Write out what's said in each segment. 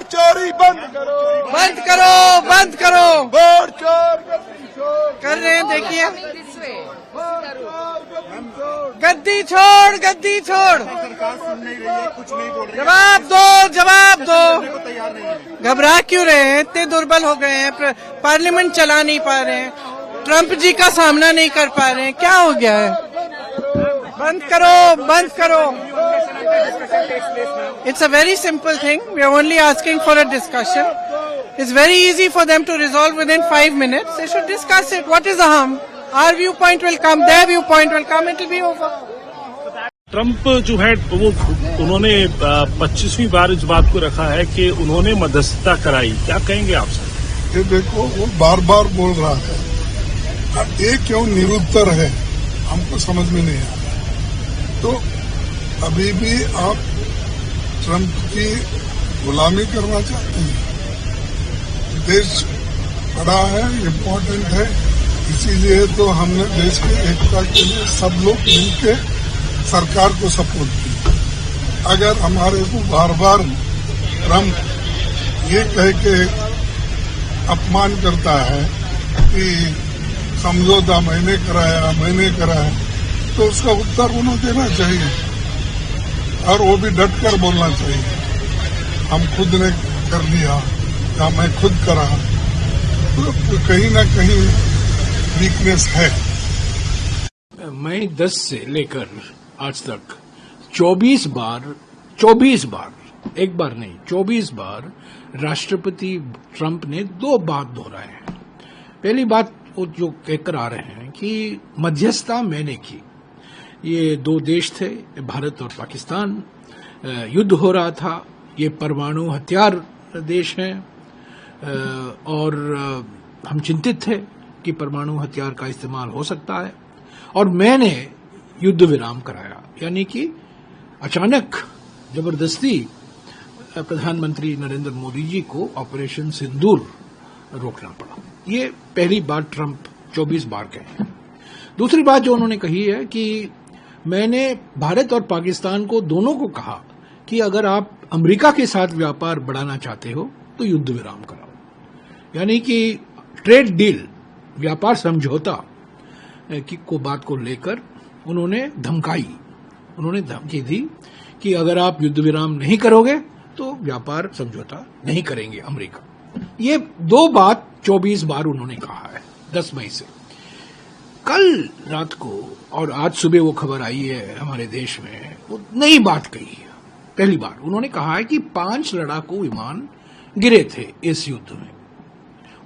चोरी बंद करो, बंद करो, बंद करो। वोट चोर गद्दी छोड़, कर रहे हैं, देखिए। वोट चोर गद्दी छोड़। गद्दी छोड़, गद्दी छोड़। सरकार सुन नहीं रही है, कुछ नहीं बोल रही है, जवाब दो, जवाब दो। को तैयार नहीं है। घबरा क्यों रहे हैं? इतने दुर्बल हो गए हैं, पार्लियामेंट चला नहीं पा रहे हैं, ट्रंप जी का सामना नहीं कर पा रहे हैं, क्या हो गया है? बंद करो, बंद करो। It's a very simple thing. We are only asking for a discussion. It's very easy for them to resolve within 5 minutes. They should discuss it. What is the harm? Our viewpoint will come, their viewpoint will come, it will be over. Trump जो है वो उन्होंने 25वीं बार इस बात को रखा है कि उन्होंने मध्यस्थता कराई। क्या कहेंगे आप सर? ये देखो, वो बार बार बोल रहा है, ये क्यों निरुत्तर है, हमको समझ में नहीं आ रहा। तो अभी भी आप ट्रंप की गुलामी करना चाहते हैं। देश बड़ा है, इम्पोर्टेंट है, इसीलिए तो हमने देश की एकता के लिए सब लोग मिलकर सरकार को सपोर्ट किया। अगर हमारे को बार बार ट्रंप ये कह के अपमान करता है कि समझौता मैंने कराया, तो उसका उत्तर उन्हें देना चाहिए और वो भी डट कर बोलना चाहिए। हम खुद ने कर लिया या मैं खुद करा, तो कहीं न कहीं वीकनेस है। मई 10 से लेकर आज तक 24 बार, एक बार नहीं 24 बार राष्ट्रपति ट्रंप ने 2 बात दोहराए हैं। पहली बात वो जो कहकर आ रहे हैं कि मध्यस्थता मैंने की। ये 2 देश थे, भारत और पाकिस्तान, युद्ध हो रहा था, ये परमाणु हथियार देश हैं और हम चिंतित थे कि परमाणु हथियार का इस्तेमाल हो सकता है, और मैंने युद्ध विराम कराया। यानी कि अचानक जबरदस्ती प्रधानमंत्री नरेंद्र मोदी जी को ऑपरेशन सिंदूर रोकना पड़ा। ये पहली बार ट्रंप 24 बार कहे। दूसरी बात जो उन्होंने कही है कि मैंने भारत और पाकिस्तान को दोनों को कहा कि अगर आप अमेरिका के साथ व्यापार बढ़ाना चाहते हो तो युद्ध विराम कराओ। यानी कि ट्रेड डील, व्यापार समझौता की बात को लेकर उन्होंने धमकी दी कि अगर आप युद्ध विराम नहीं करोगे तो व्यापार समझौता नहीं करेंगे अमेरिका। ये 2 बात 24 बार उन्होंने कहा है 10 मई से। कल रात को और आज सुबह वो खबर आई है हमारे देश में, वो नई बात कही है। पहली बार उन्होंने कहा है कि 5 लड़ाकू विमान गिरे थे इस युद्ध में।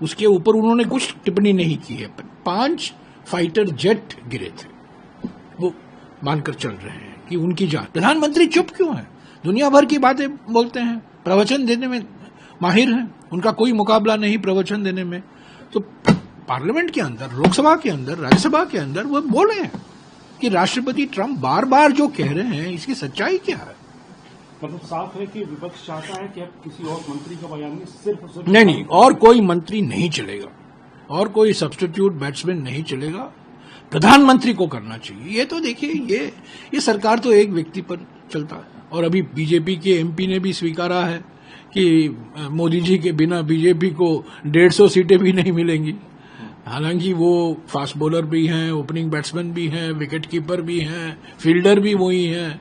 उसके ऊपर उन्होंने कुछ टिप्पणी नहीं की है। 5 फाइटर जेट गिरे थे, वो मानकर चल रहे हैं कि उनकी जान। प्रधानमंत्री चुप क्यों है? दुनिया भर की बातें बोलते हैं, प्रवचन देने में माहिर हैं, उनका कोई मुकाबला नहीं प्रवचन देने में। तो पार्लियामेंट के अंदर, लोकसभा के अंदर, राज्यसभा के अंदर वो बोले हैं कि राष्ट्रपति ट्रंप बार बार जो कह रहे हैं इसकी सच्चाई क्या है? मतलब साफ है कि विपक्ष चाहता है कि अब किसी और मंत्री का बयान सिर्फ नहीं, और कोई मंत्री नहीं चलेगा, और कोई सब्स्टिट्यूट बैट्समैन नहीं चलेगा, प्रधानमंत्री को करना चाहिए। ये तो देखिए, ये सरकार तो एक व्यक्ति पर चलता है, और अभी बीजेपी के एमपी ने भी स्वीकारा है कि मोदी जी के बिना बीजेपी को 150 सीटें भी नहीं मिलेंगी। हालांकि वो फास्ट बॉलर भी हैं, ओपनिंग बैट्समैन भी हैं, विकेट कीपर भी हैं, फील्डर भी वही हैं,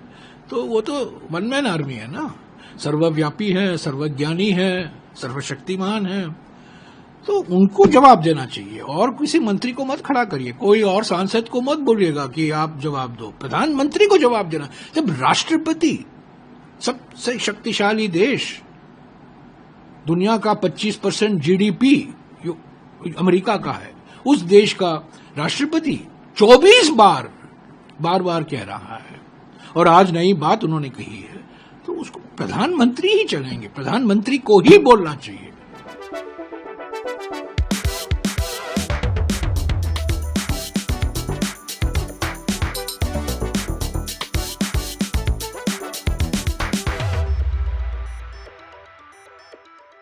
तो वो तो वन मैन आर्मी है ना, सर्वव्यापी है, सर्वज्ञानी है, सर्वशक्तिमान है। तो उनको जवाब देना चाहिए, और किसी मंत्री को मत खड़ा करिए, कोई और सांसद को मत बोलिएगा कि आप जवाब दो, प्रधानमंत्री को जवाब देना। जब राष्ट्रपति, सबसे शक्तिशाली देश, दुनिया का 25% जीडीपी अमेरिका का है, उस देश का राष्ट्रपति 24 बार कह रहा है, और आज नई बात उन्होंने कही है, तो उसको प्रधानमंत्री ही चलेंगे, प्रधानमंत्री को ही बोलना चाहिए।